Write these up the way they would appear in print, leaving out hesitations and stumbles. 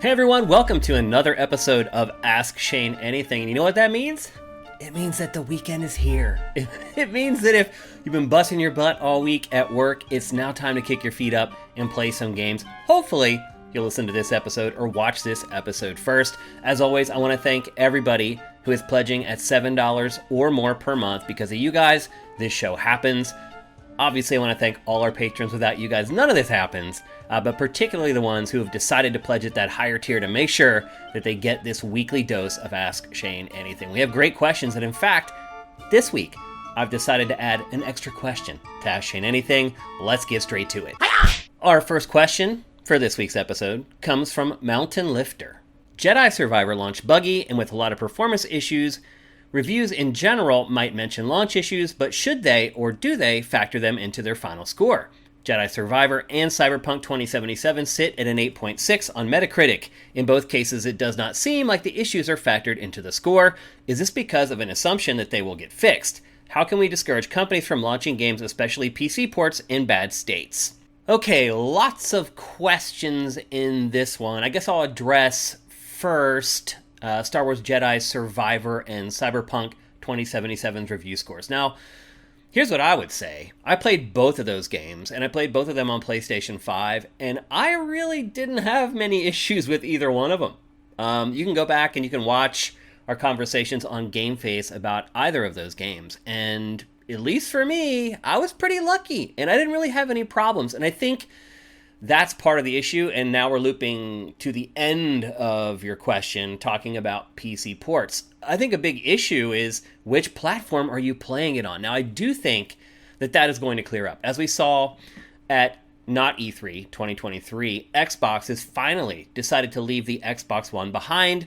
Hey everyone, welcome to another episode of Ask Shane Anything. And you know what that means? It means that the weekend is here. It means that if you've been busting your butt all week at work, it's now time to kick your feet up and play some games. Hopefully, you'll listen to this episode or watch this episode first. As always, I want to thank everybody who is pledging at $7 or more per month. Because of you guys, this show happens. Obviously, I want to thank all our patrons. Without you guys, none of this happens, but particularly the ones who have decided to pledge at that higher tier to make sure that they get this weekly dose of Ask Shane Anything. We have great questions, and in fact, this week, I've decided to add an extra question to Ask Shane Anything. Let's get straight to it. Our first question for this week's episode comes from Mountain Lifter. Jedi Survivor launched buggy, and with a lot of performance issues, reviews in general might mention launch issues, but should they or do they factor them into their final score? Jedi Survivor and Cyberpunk 2077 sit at an 8.6 on Metacritic. In both cases, it does not seem like the issues are factored into the score. Is this because of an assumption that they will get fixed? How can we discourage companies from launching games, especially PC ports, in bad states? Okay, lots of questions in this one. I guess I'll address first Star Wars Jedi Survivor and Cyberpunk 2077's review scores. Now, here's what I would say. I played both of those games, and I played both of them on PlayStation 5, and I really didn't have many issues with either one of them. You can go back and you can watch our conversations on Game Face about either of those games, and at least for me, I was pretty lucky, and I didn't really have any problems, and I think that's part of the issue, and now we're looping to the end of your question, talking about PC ports. I think a big issue is which platform are you playing it on? Now, I do think that that is going to clear up. As we saw at not E3 2023, Xbox has finally decided to leave the Xbox One behind.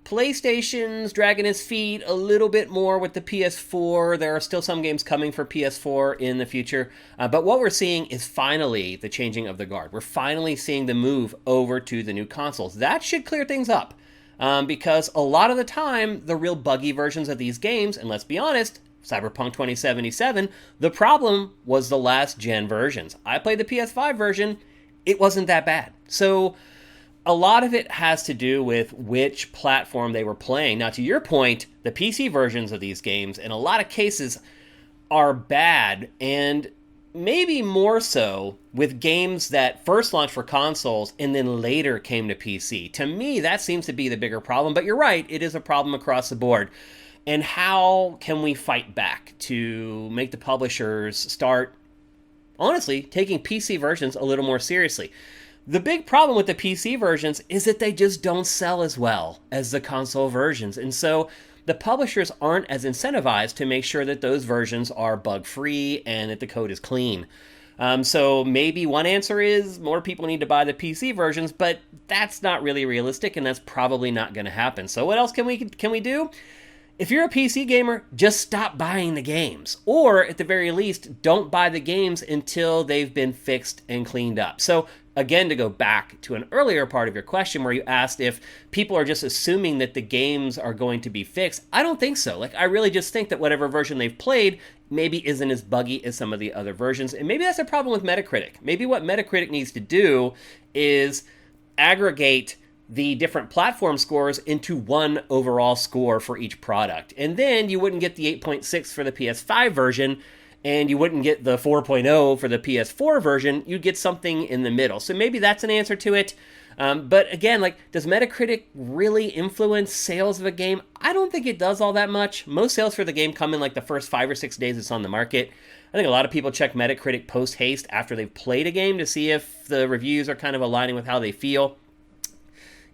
PlayStation's dragging its feet a little bit more with the PS4. There are still some games coming for PS4 in the future. But what we're seeing is finally the changing of the guard. We're finally seeing the move over to the new consoles. That should clear things up. Because a lot of the time, the real buggy versions of these games, and let's be honest, Cyberpunk 2077, the problem was the last gen versions. I played the PS5 version. It wasn't that bad. So a lot of it has to do with which platform they were playing. Now, to your point, the PC versions of these games, in a lot of cases, are bad, and maybe more so with games that first launched for consoles and then later came to PC. To me, that seems to be the bigger problem, but you're right, it is a problem across the board. And how can we fight back to make the publishers start, honestly, taking PC versions a little more seriously? The big problem with the PC versions is that they just don't sell as well as the console versions. And so the publishers aren't as incentivized to make sure that those versions are bug-free and that the code is clean. So maybe one answer is more people need to buy the PC versions, but that's not really realistic, and that's probably not going to happen. So what else can we do? If you're a PC gamer, just stop buying the games. Or, at the very least, don't buy the games until they've been fixed and cleaned up. So, again, to go back to an earlier part of your question where you asked if people are just assuming that the games are going to be fixed, I don't think so. I really just think that whatever version they've played maybe isn't as buggy as some of the other versions. And maybe that's a problem with Metacritic. Maybe what Metacritic needs to do is aggregate the different platform scores into one overall score for each product. And then you wouldn't get the 8.6 for the PS5 version, and you wouldn't get the 4.0 for the PS4 version. You'd get something in the middle. So maybe that's an answer to it. But again, does Metacritic really influence sales of a game? I don't think it does all that much. Most sales for the game come in the first 5 or 6 days it's on the market. I think a lot of people check Metacritic post-haste after they've played a game to see if the reviews are kind of aligning with how they feel.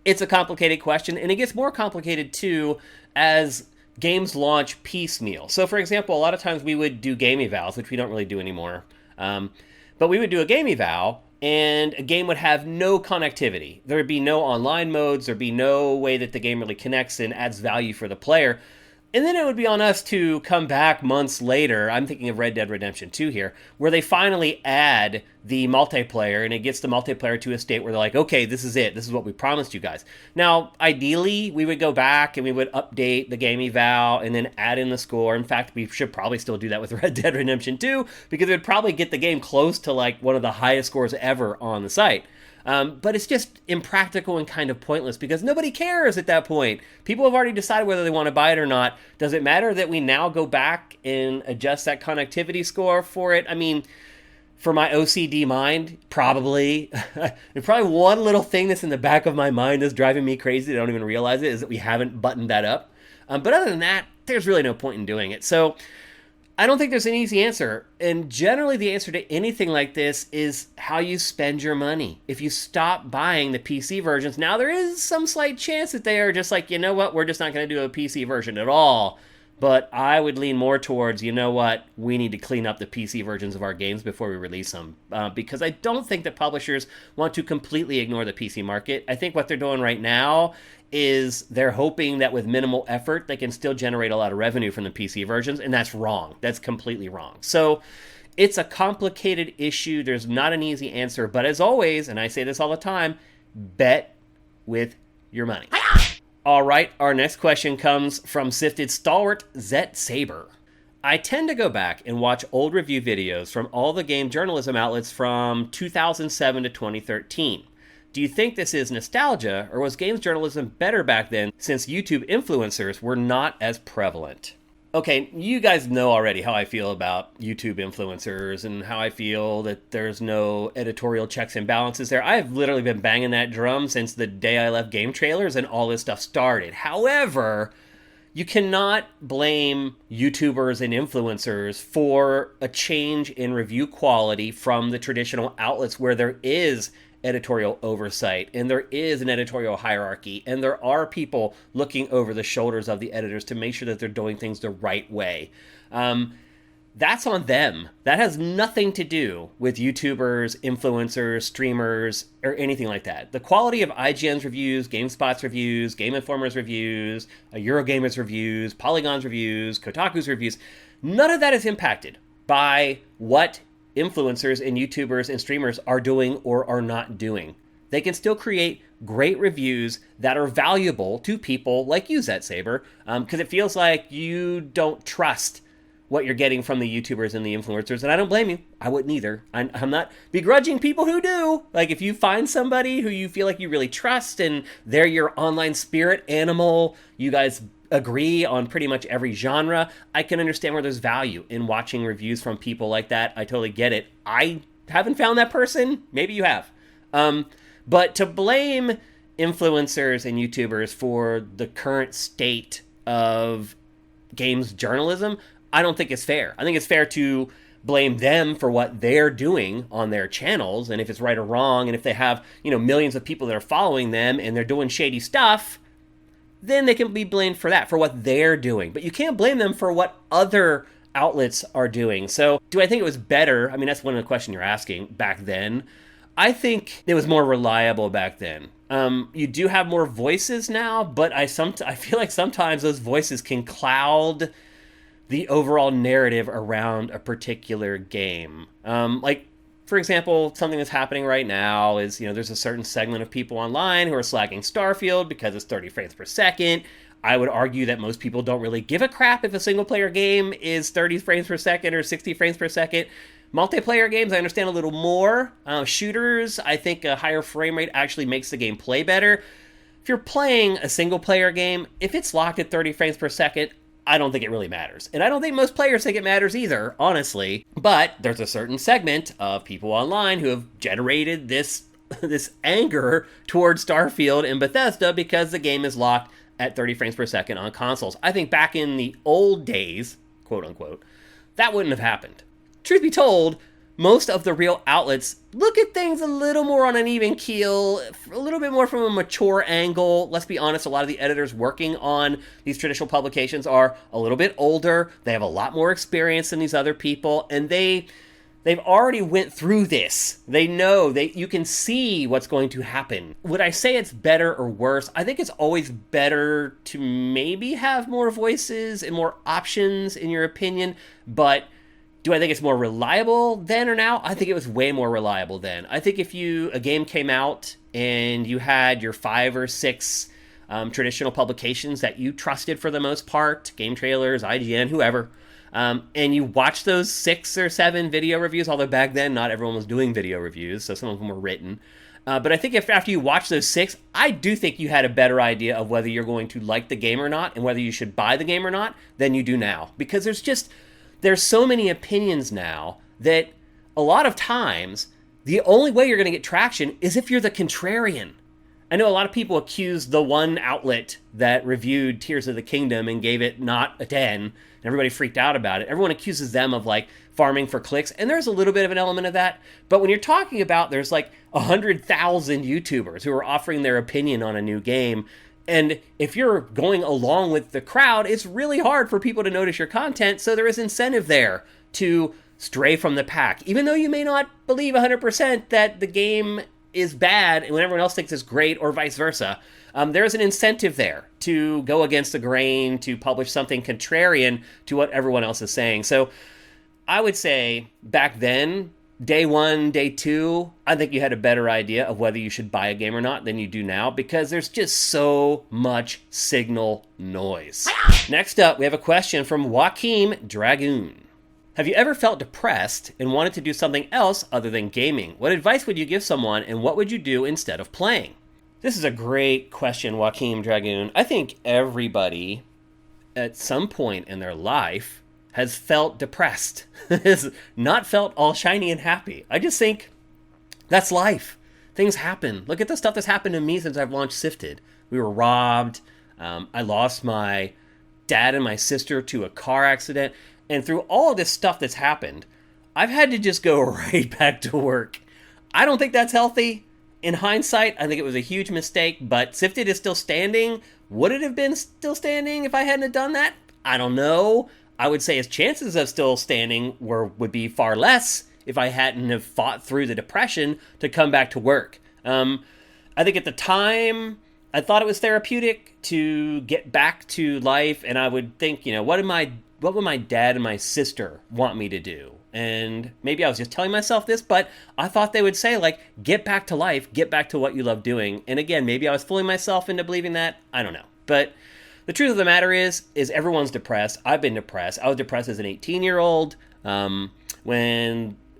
It's a complicated question, and it gets more complicated, too, as games launch piecemeal. So, for example, a lot of times we would do game evals, which we don't really do anymore. But we would do a game eval, and a game would have no connectivity. There would be no online modes. There'd be no way that the game really connects and adds value for the player. And then it would be on us to come back months later, I'm thinking of Red Dead Redemption 2 here, where they finally add the multiplayer, and it gets the multiplayer to a state where they're like, okay, this is it. This is what we promised you guys. Now, ideally, we would go back and we would update the game eval and then add in the score. In fact, we should probably still do that with Red Dead Redemption 2, because it would probably get the game close to like one of the highest scores ever on the site. But it's just impractical and kind of pointless because nobody cares at that point. People have already decided whether they want to buy it or not. Does it matter that we now go back and adjust that connectivity score for it? I mean, for my OCD mind, probably. There's probably one little thing that's in the back of my mind that's driving me crazy. I don't even realize it, is that we haven't buttoned that up. But other than that, there's really no point in doing it. So I don't think there's an easy answer. And generally the answer to anything like this is how you spend your money. If you stop buying the PC versions, now there is some slight chance that they are just like, you know what, we're just not going to do a PC version at all. But I would lean more towards, you know what, we need to clean up the PC versions of our games before we release them. Because I don't think that publishers want to completely ignore the PC market. I think what they're doing right now is they're hoping that with minimal effort, they can still generate a lot of revenue from the PC versions, and that's wrong. That's completely wrong. So it's a complicated issue. There's not an easy answer. But as always, and I say this all the time, bet with your money. All right, our next question comes from Sifted Stalwart Zet Saber. I tend to go back and watch old review videos from all the game journalism outlets from 2007 to 2013. Do you think this is nostalgia, or was games journalism better back then since YouTube influencers were not as prevalent? Okay, you guys know already how I feel about YouTube influencers and how I feel that there's no editorial checks and balances there. I've literally been banging that drum since the day I left Game Trailers and all this stuff started. However, you cannot blame YouTubers and influencers for a change in review quality from the traditional outlets where there is editorial oversight and there is an editorial hierarchy and there are people looking over the shoulders of the editors to make sure that they're doing things the right way. That's on them. That has nothing to do with YouTubers, influencers, streamers, or anything like that. The quality of IGN's reviews, GameSpot's reviews, Game Informer's reviews, Eurogamer's reviews, Polygon's reviews, Kotaku's reviews, none of that is impacted by what influencers and YouTubers and streamers are doing or are not doing. They can still create great reviews that are valuable to people like you, Zet Saber, because it feels like you don't trust what you're getting from the YouTubers and the influencers, and I don't blame you. I wouldn't either. I'm not begrudging people who do. Like, if you find somebody who you feel like you really trust and they're your online spirit animal, you guys agree on pretty much every genre, I can understand where there's value in watching reviews from people like that. I totally get it. I haven't found that person. Maybe you have. But to blame influencers and YouTubers for the current state of games journalism, I don't think it's fair. I think it's fair to blame them for what they're doing on their channels, and if it's right or wrong, and if they have, millions of people that are following them and they're doing shady stuff, then they can be blamed for that, for what they're doing. But you can't blame them for what other outlets are doing. So do I think it was better? I mean, that's one of the questions you're asking back then. I think it was more reliable back then. You do have more voices now, but I feel like sometimes those voices can cloud the overall narrative around a particular game. For example, something that's happening right now is, there's a certain segment of people online who are slacking Starfield because it's 30 frames per second. I would argue that most people don't really give a crap if a single-player game is 30 frames per second or 60 frames per second. Multiplayer games, I understand a little more. Shooters, I think a higher frame rate actually makes the game play better. If you're playing a single-player game, if it's locked at 30 frames per second, I don't think it really matters. And I don't think most players think it matters either, honestly. But there's a certain segment of people online who have generated this anger towards Starfield and Bethesda because the game is locked at 30 frames per second on consoles. I think back in the old days, quote unquote, that wouldn't have happened. Truth be told, most of the real outlets look at things a little more on an even keel, a little bit more from a mature angle. Let's be honest, a lot of the editors working on these traditional publications are a little bit older. They have a lot more experience than these other people, and they've already went through this. They know, you can see what's going to happen. Would I say it's better or worse? I think it's always better to maybe have more voices and more options, in your opinion, but do I think it's more reliable then or now? I think it was way more reliable then. I think if a game came out and you had your 5 or 6 traditional publications that you trusted for the most part, Game Trailers, IGN, whoever, and you watched those 6 or 7 video reviews, although back then not everyone was doing video reviews, so some of them were written, But I think if after you watch those 6, I do think you had a better idea of whether you're going to like the game or not and whether you should buy the game or not than you do now. Because there's so many opinions now that a lot of times the only way you're going to get traction is if you're the contrarian. I know a lot of people accuse the one outlet that reviewed Tears of the Kingdom and gave it not a 10, and everybody freaked out about it. Everyone accuses them of like farming for clicks, and there's a little bit of an element of that. But when you're talking about there's like 100,000 YouTubers who are offering their opinion on a new game, and if you're going along with the crowd, it's really hard for people to notice your content, so there is incentive there to stray from the pack. Even though you may not believe 100% that the game is bad and when everyone else thinks it's great, or vice versa, there's an incentive there to go against the grain, to publish something contrarian to what everyone else is saying. So I would say back then, day 1, day 2, I think you had a better idea of whether you should buy a game or not than you do now, because there's just so much signal noise. Next up, we have a question from Joaquim Dragoon. Have you ever felt depressed and wanted to do something else other than gaming? What advice would you give someone, and what would you do instead of playing? This is a great question, Joaquim Dragoon. I think everybody at some point in their life has felt depressed, has not felt all shiny and happy. I just think that's life. Things happen. Look at the stuff that's happened to me since I've launched Sifted. We were robbed. I lost my dad and my sister to a car accident. And through all of this stuff that's happened, I've had to just go right back to work. I don't think that's healthy. In hindsight, I think it was a huge mistake, but Sifted is still standing. Would it have been still standing if I hadn't have done that? I don't know. I would say his chances of still standing would be far less if I hadn't have fought through the depression to come back to work. I think at the time, I thought it was therapeutic to get back to life, and I would think, what would my dad and my sister want me to do? And maybe I was just telling myself this, but I thought they would say, like, get back to life, get back to what you love doing. And again, maybe I was fooling myself into believing that. I don't know. But the truth of the matter is everyone's depressed. I've been depressed. I was depressed as an 18-year-old and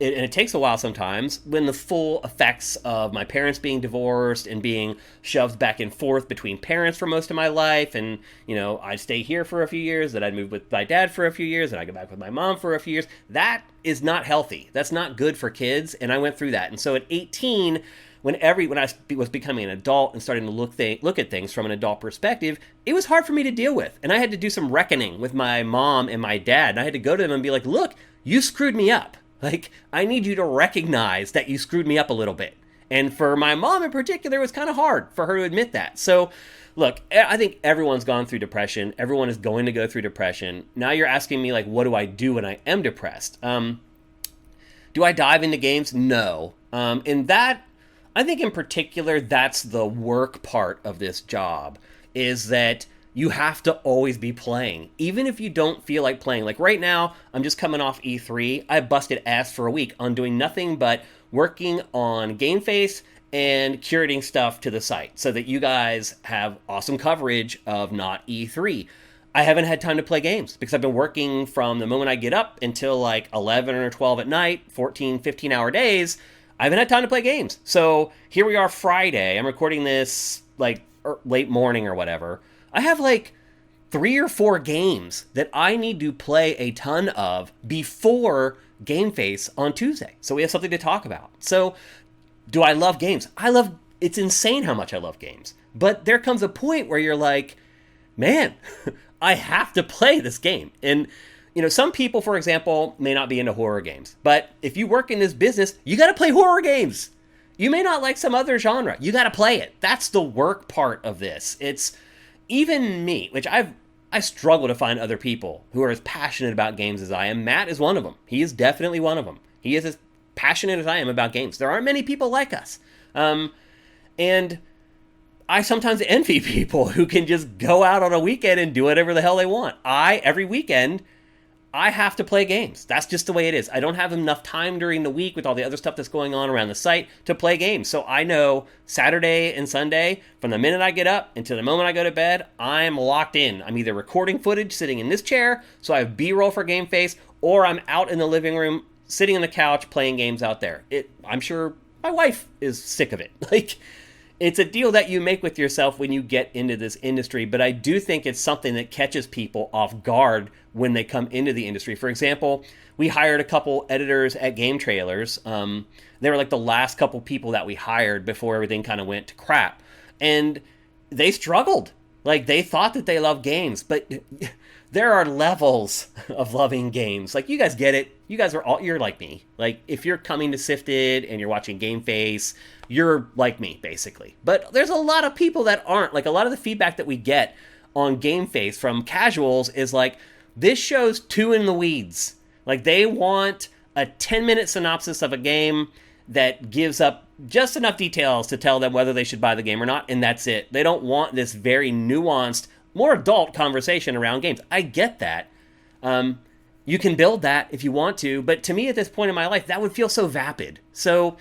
it takes a while sometimes, when the full effects of my parents being divorced and being shoved back and forth between parents for most of my life, and, I'd stay here for a few years, then I'd move with my dad for a few years, and I'd go back with my mom for a few years. That is not healthy. That's not good for kids, and I went through that. And so at 18, when I was becoming an adult and starting to look at things from an adult perspective, it was hard for me to deal with. And I had to do some reckoning with my mom and my dad, and I had to go to them and be like, look, you screwed me up. Like, I need you to recognize that you screwed me up a little bit. And for my mom in particular, it was kind of hard for her to admit that. So, look, I think everyone's gone through depression. Everyone is going to go through depression. Now you're asking me, like, what do I do when I am depressed? Do I dive into games? No. And that, I think in particular, that's the work part of this job, is that you have to always be playing, even if you don't feel like playing. Like right now, I'm just coming off E3. I busted ass for a week on doing nothing but working on Game Face and curating stuff to the site so that you guys have awesome coverage of not E3. I haven't had time to play games because I've been working from the moment I get up until like 11 or 12 at night, 14, 15-hour days. I haven't had time to play games. So here we are Friday. I'm recording this like late morning or whatever. I have like 3 or 4 games that I need to play a ton of before Game Face on Tuesday. So we have something to talk about. So do I love games? It's insane how much I love games. But there comes a point where you're like, man, I have to play this game. And, some people, for example, may not be into horror games. But if you work in this business, you got to play horror games. You may not like some other genre. You got to play it. That's the work part of this. It's even me, which I struggle to find other people who are as passionate about games as I am. Matt is one of them. He is definitely one of them. He is as passionate as I am about games. There aren't many people like us. And I sometimes envy people who can just go out on a weekend and do whatever the hell they want. Every weekend, I have to play games. That's just the way it is. I don't have enough time during the week with all the other stuff that's going on around the site to play games. So I know Saturday and Sunday, from the minute I get up until the moment I go to bed, I'm locked in. I'm either recording footage sitting in this chair, so I have B-roll for Game Face, or I'm out in the living room, sitting on the couch, playing games out there. I'm sure My wife is sick of it. Like, it's a deal that you make with yourself when you get into this industry, but I do think it's something that catches people off guard when they come into the industry. For example, we hired a couple editors at Game Trailers. They were like the last couple people that we hired before everything kind of went to crap. And they struggled. Like, they thought that they loved games, but there are levels of loving games. Like, you guys get it. You guys you're like me. Like, if you're coming to Sifted and you're watching Game Face, you're like me, basically. But there's a lot of people that aren't. Like, a lot of the feedback that we get on Game Face from casuals is like, this show's too in the weeds. Like, they want a 10-minute synopsis of a game that gives up just enough details to tell them whether they should buy the game or not, and that's it. They don't want this very nuanced, more adult conversation around games. I get that. You can build that if you want to, but to me at this point in my life, that would feel so vapid. So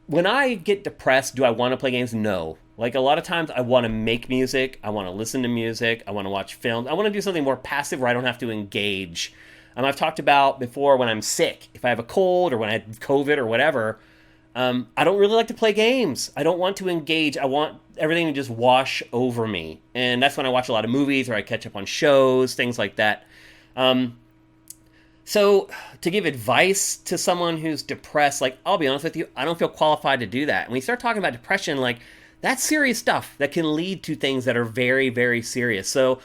when I get depressed, do I want to play games? No. Like, a lot of times I want to make music, I want to listen to music, I want to watch films, I want to do something more passive where I don't have to engage. I've talked about before when I'm sick, if I have a cold or when I had COVID or whatever, I don't really like to play games. I don't want to engage. I want everything to just wash over me. And that's when I watch a lot of movies or I catch up on shows, things like that. So to give advice to someone who's depressed, like, I'll be honest with you, I don't feel qualified to do that. When you start talking about depression, like, that's serious stuff that can lead to things that are very, very serious. So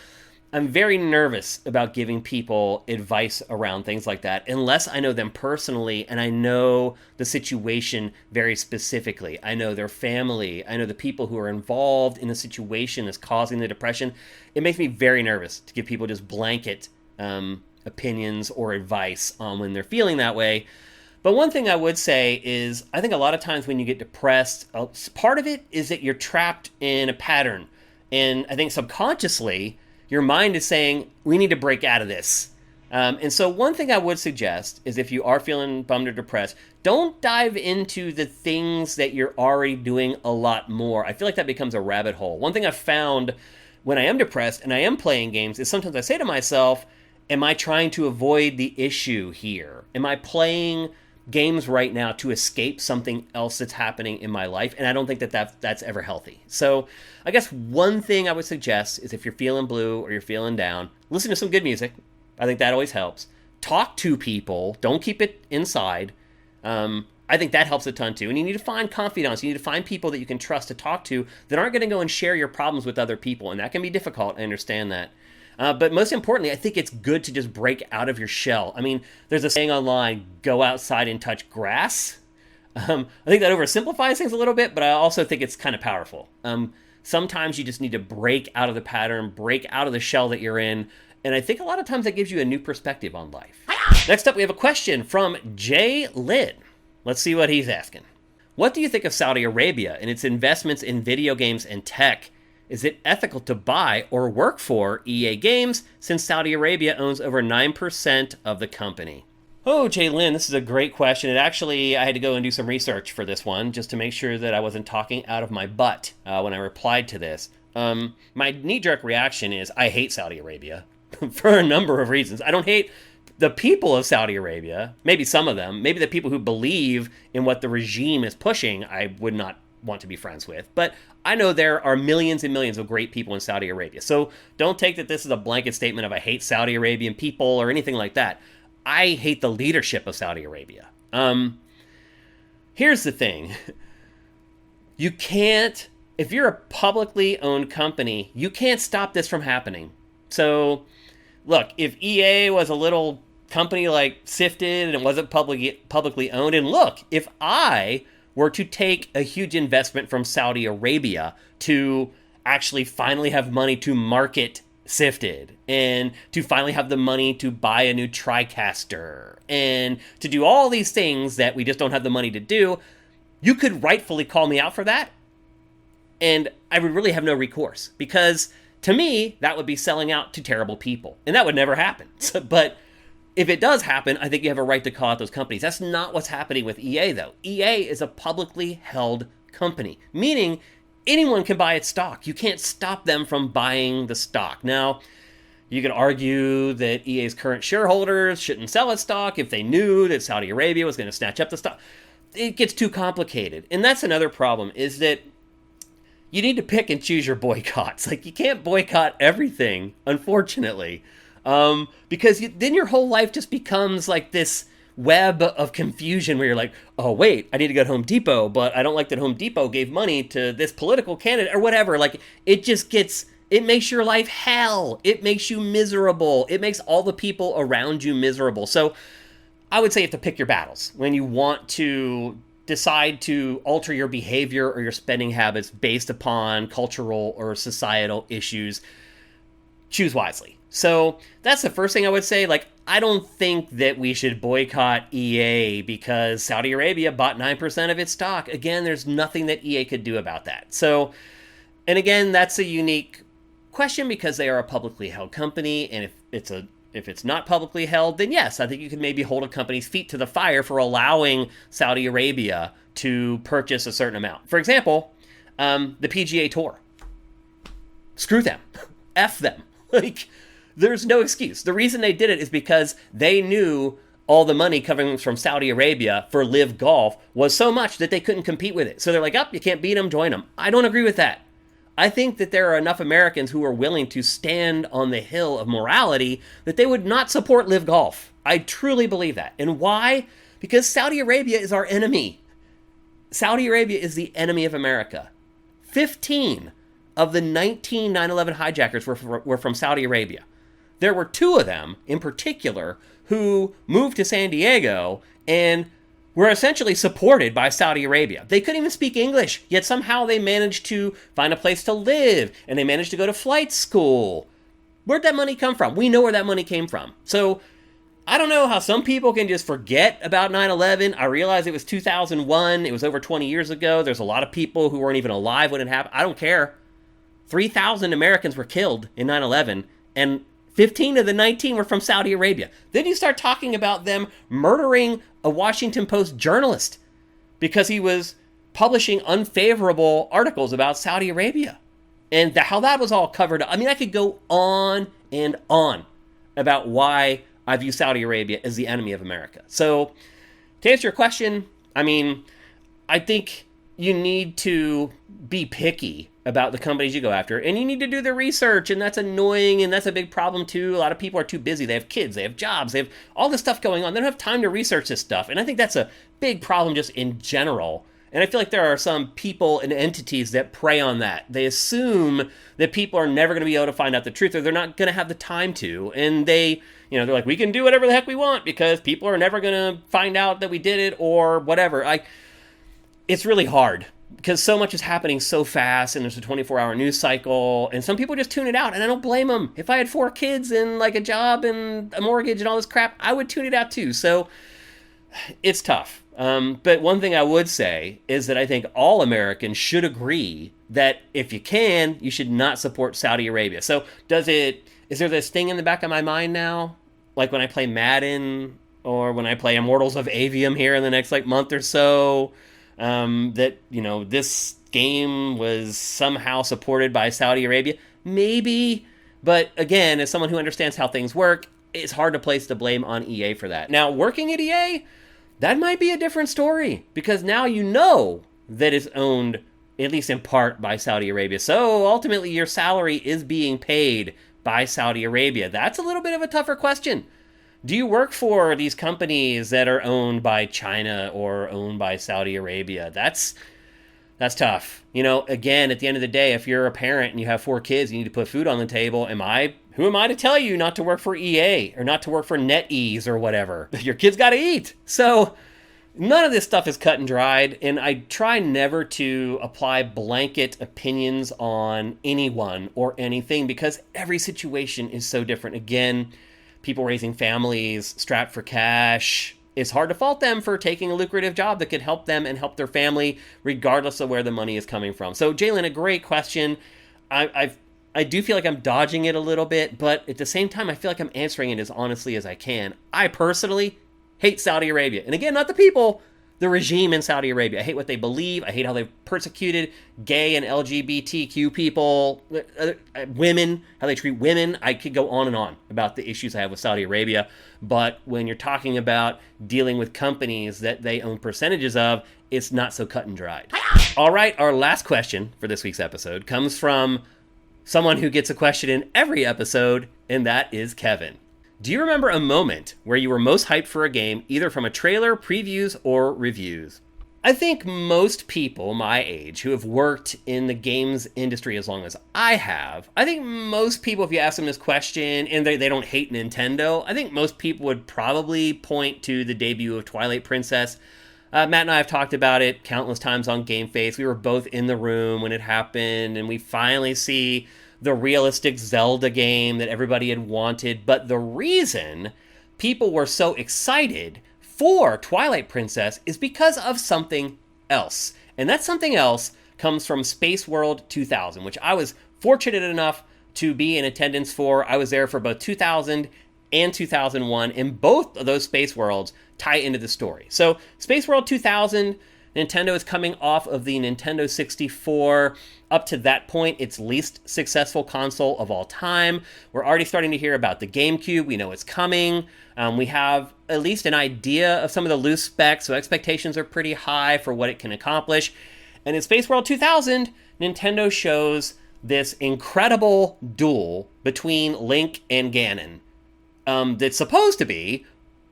I'm very nervous about giving people advice around things like that unless I know them personally and I know the situation very specifically. I know their family. I know the people who are involved in the situation that's causing the depression. It makes me very nervous to give people just blanket opinions or advice on when they're feeling that way. But one thing I would say is I think a lot of times when you get depressed, part of it is that you're trapped in a pattern. And I think subconsciously, your mind is saying, we need to break out of this. And so one thing I would suggest is if you are feeling bummed or depressed, don't dive into the things that you're already doing a lot more. I feel like that becomes a rabbit hole. One thing I've found when I am depressed and I am playing games is sometimes I say to myself, am I trying to avoid the issue here? Am I playing games right now to escape something else that's happening in my life? And I don't think that's ever healthy. So I guess one thing I would suggest is if you're feeling blue or you're feeling down, listen to some good music. I think that always helps. Talk to people. Don't keep it inside. I think that helps a ton too. And you need to find confidants. You need to find people that you can trust to talk to that aren't going to go and share your problems with other people. And that can be difficult. I understand that. But most importantly, I think it's good to just break out of your shell. I mean, there's a saying online, go outside and touch grass. I think that oversimplifies things a little bit, but I also think it's kind of powerful. Sometimes you just need to break out of the pattern, break out of the shell that you're in. And I think a lot of times that gives you a new perspective on life. Next up, we have a question from Jay Lid. Let's see what he's asking. What do you think of Saudi Arabia and its investments in video games and tech? Is it ethical to buy or work for EA Games since Saudi Arabia owns over 9% of the company? Oh, Jay Lynn, this is a great question. And actually, I had to go and do some research for this one just to make sure that I wasn't talking out of my butt when I replied to this. My knee-jerk reaction is I hate Saudi Arabia for a number of reasons. I don't hate the people of Saudi Arabia, maybe some of them, maybe the people who believe in what the regime is pushing, I would not want to be friends with. But I know there are millions and millions of great people in Saudi Arabia. So don't take that this is a blanket statement of I hate Saudi Arabian people or anything like that. I hate the leadership of Saudi Arabia. Here's the thing. You can't, if you're a publicly owned company, you can't stop this from happening. So look, if EA was a little company like Sifted and it wasn't publicly owned, and look, if I were to take a huge investment from Saudi Arabia to actually finally have money to market Sifted and to finally have the money to buy a new TriCaster and to do all these things that we just don't have the money to do, you could rightfully call me out for that. And I would really have no recourse because to me, that would be selling out to terrible people. And that would never happen. But if it does happen, I think you have a right to call out those companies. That's not what's happening with EA, though. EA is a publicly held company, meaning anyone can buy its stock. You can't stop them from buying the stock. Now, You could argue that EA's current shareholders shouldn't sell its stock if they knew that Saudi Arabia was going to snatch up the stock. It gets too complicated. And that's another problem, is that you need to pick and choose your boycotts. Like, you can't boycott everything, unfortunately, because then your whole life just becomes like this web of confusion where you're like, oh, wait, I need to go to Home Depot, but I don't like that Home Depot gave money to this political candidate or whatever. Like, it makes your life hell. It makes you miserable. It makes all the people around you miserable. So I would say you have to pick your battles when you want to decide to alter your behavior or your spending habits based upon cultural or societal issues. Choose wisely. So that's the first thing I would say. Like, I don't think that we should boycott EA because Saudi Arabia bought 9% of its stock. Again, there's nothing that EA could do about that. So, and again, that's a unique question because they are a publicly held company, and if it's not publicly held, then yes, I think you could maybe hold a company's feet to the fire for allowing Saudi Arabia to purchase a certain amount. For example, the PGA Tour. Screw them. F them. Like, there's no excuse. The reason they did it is because they knew all the money coming from Saudi Arabia for Live Golf was so much that they couldn't compete with it. So they're like, you can't beat them, join them. I don't agree with that. I think that there are enough Americans who are willing to stand on the hill of morality that they would not support Live Golf. I truly believe that. And why? Because Saudi Arabia is our enemy. Saudi Arabia is the enemy of America. 15 of the 19 9/11 hijackers were from Saudi Arabia. There were 2 of them, in particular, who moved to San Diego and were essentially supported by Saudi Arabia. They couldn't even speak English, yet somehow they managed to find a place to live, and they managed to go to flight school. Where'd that money come from? We know where that money came from. So I don't know how some people can just forget about 9/11. I realize it was 2001. It was over 20 years ago. There's a lot of people who weren't even alive when it happened. I don't care. 3,000 Americans were killed in 9/11, and 15 of the 19 were from Saudi Arabia. Then you start talking about them murdering a Washington Post journalist because he was publishing unfavorable articles about Saudi Arabia and how that was all covered up. I mean, I could go on and on about why I view Saudi Arabia as the enemy of America. So to answer your question, I mean, I think you need to be picky about the companies you go after, and you need to do the research, and that's annoying, and that's a big problem too. A lot of people are too busy. They have kids, they have jobs, they have all this stuff going on. They don't have time to research this stuff, and I think that's a big problem just in general. And I feel like there are some people and entities that prey on that. They assume that people are never going to be able to find out the truth, or they're not going to have the time to, and they're like, we can do whatever the heck we want because people are never going to find out that we did it or whatever. It's really hard because so much is happening so fast, and there's a 24-hour news cycle, and some people just tune it out, and I don't blame them. If I had 4 kids and like a job and a mortgage and all this crap, I would tune it out too. So it's tough. But one thing I would say is that I think all Americans should agree that if you can, you should not support Saudi Arabia. So is there this thing in the back of my mind now, like when I play Madden or when I play Immortals of Avium here in the next month or so, that this game was somehow supported by Saudi Arabia? Maybe, but again, as someone who understands how things work, it's hard to place the blame on EA for that. Now, working at EA, that might be a different story, because now you know that it's owned, at least in part, by Saudi Arabia. So ultimately, your salary is being paid by Saudi Arabia. That's a little bit of a tougher question. Do you work for these companies that are owned by China or owned by Saudi Arabia? That's tough. Again, at the end of the day, if you're a parent and you have 4 kids, you need to put food on the table. Who am I to tell you not to work for EA or not to work for NetEase or whatever? Your kids got to eat. So none of this stuff is cut and dried, and I try never to apply blanket opinions on anyone or anything because every situation is so different. Again, people raising families, strapped for cash. It's hard to fault them for taking a lucrative job that could help them and help their family, regardless of where the money is coming from. So, Jalen, a great question. I do feel like I'm dodging it a little bit, but at the same time, I feel like I'm answering it as honestly as I can. I personally hate Saudi Arabia. And again, not the people. the regime in Saudi Arabia. I hate what they believe. I hate how they've persecuted gay and LGBTQ people, women, how they treat women. I could go on and on about the issues I have with Saudi Arabia. But when you're talking about dealing with companies that they own percentages of, it's not so cut and dried. All right, our last question for this week's episode comes from someone who gets a question in every episode, and that is Kevin. Do you remember a moment where you were most hyped for a game, either from a trailer, previews, or reviews? I think most people my age who have worked in the games industry as long as I have, I think most people, if you ask them this question, and they don't hate Nintendo, I think most people would probably point to the debut of Twilight Princess. Matt and I have talked about it countless times on Game Face. We were both in the room when it happened, and we finally see the realistic Zelda game that everybody had wanted. But the reason people were so excited for Twilight Princess is because of something else. And that something else comes from Space World 2000, which I was fortunate enough to be in attendance for. I was there for both 2000 and 2001, and both of those Space Worlds tie into the story. So Space World 2000, Nintendo is coming off of the Nintendo 64. Up to that point, its least successful console of all time. We're already starting to hear about the GameCube. We know it's coming. We have at least an idea of some of the loose specs, so expectations are pretty high for what it can accomplish. And in Space World 2000, Nintendo shows this incredible duel between Link and Ganon that's supposed to be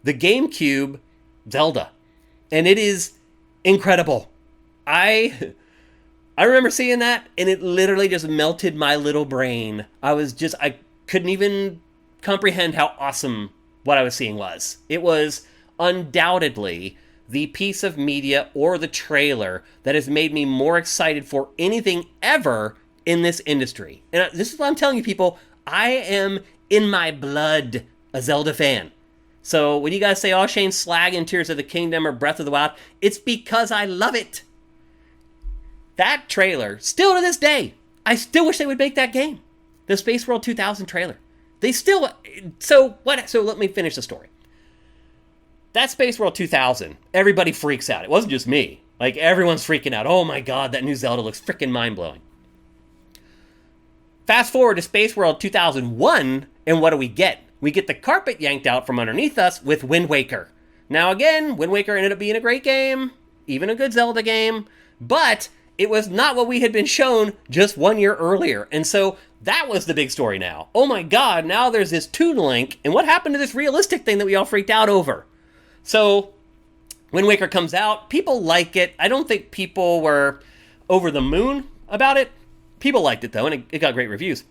the GameCube Zelda. And it is incredible. I remember seeing that, and it literally just melted my little brain. I couldn't even comprehend how awesome what I was seeing was. It was undoubtedly the piece of media or the trailer that has made me more excited for anything ever in this industry. And this is what I'm telling you, people. I am in my blood a Zelda fan. So when you guys say, oh, Shane's slagging Tears of the Kingdom or Breath of the Wild, it's because I love it. That trailer, still to this day, I still wish they would make that game. The Space World 2000 trailer. So let me finish the story. That Space World 2000, everybody freaks out. It wasn't just me. Like, everyone's freaking out. Oh my god, that new Zelda looks freaking mind-blowing. Fast forward to Space World 2001, and what do we get? We get the carpet yanked out from underneath us with Wind Waker. Now again, Wind Waker ended up being a great game, even a good Zelda game, but it was not what we had been shown just 1 year earlier. And so that was the big story now. Oh my god, now there's this Toon Link, and what happened to this realistic thing that we all freaked out over? So Wind Waker comes out, people like it. I don't think people were over the moon about it. People liked it though, and it got great reviews.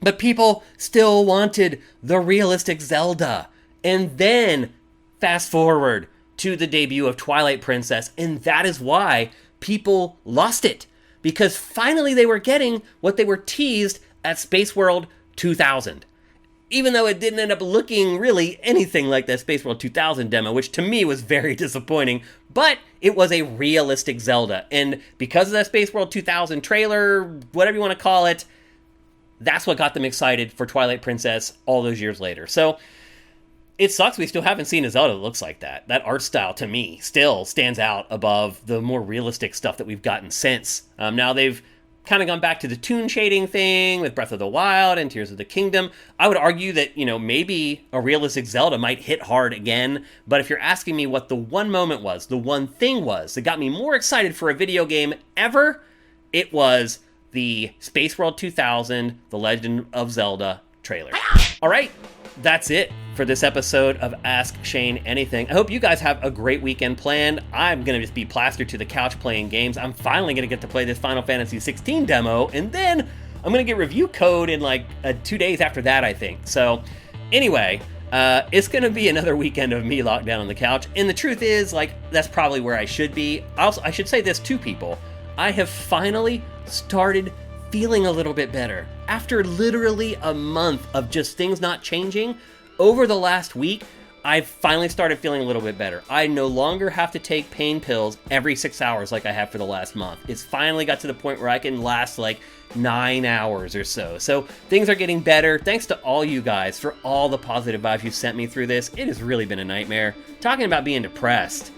But people still wanted the realistic Zelda. And then fast forward to the debut of Twilight Princess, and that is why people lost it. Because finally they were getting what they were teased at Space World 2000. Even though it didn't end up looking really anything like that Space World 2000 demo, which to me was very disappointing, but it was a realistic Zelda. And because of that Space World 2000 trailer, whatever you want to call it, that's what got them excited for Twilight Princess all those years later. So it sucks we still haven't seen a Zelda that looks like that. That art style, to me, still stands out above the more realistic stuff that we've gotten since. Now they've kind of gone back to the toon shading thing with Breath of the Wild and Tears of the Kingdom. I would argue that, maybe a realistic Zelda might hit hard again. But if you're asking me what the one moment was, the one thing was that got me more excited for a video game ever, it was the Space World 2000, The Legend of Zelda trailer. All right, that's it for this episode of Ask Shane Anything. I hope you guys have a great weekend planned. I'm going to just be plastered to the couch playing games. I'm finally going to get to play this Final Fantasy 16 demo, and then I'm going to get review code in 2 days after that, I think. So anyway, it's going to be another weekend of me locked down on the couch, and the truth is, that's probably where I should be. Also, I should say this to people. I have finally started feeling a little bit better. After literally a month of just things not changing, over the last week, I've finally started feeling a little bit better. I no longer have to take pain pills every 6 hours like I have for the last month. It's finally got to the point where I can last 9 hours or so. So things are getting better. Thanks to all you guys for all the positive vibes you've sent me through this. It has really been a nightmare. Talking about being depressed.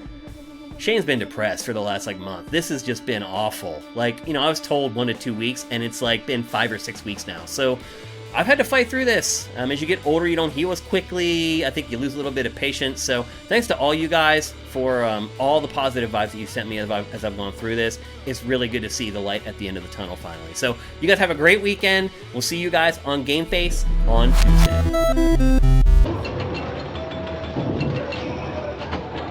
Shane's been depressed for the last like month. This has just been awful. Like, you know, I was told 1 to 2 weeks, and it's like been 5 or 6 weeks now. So I've had to fight through this. As you get older, you don't heal as quickly. I think you lose a little bit of patience. So thanks to all you guys for all the positive vibes that you sent me as I've gone through this. It's really good to see the light at the end of the tunnel finally. So you guys have a great weekend. We'll see you guys on Game Face on Tuesday.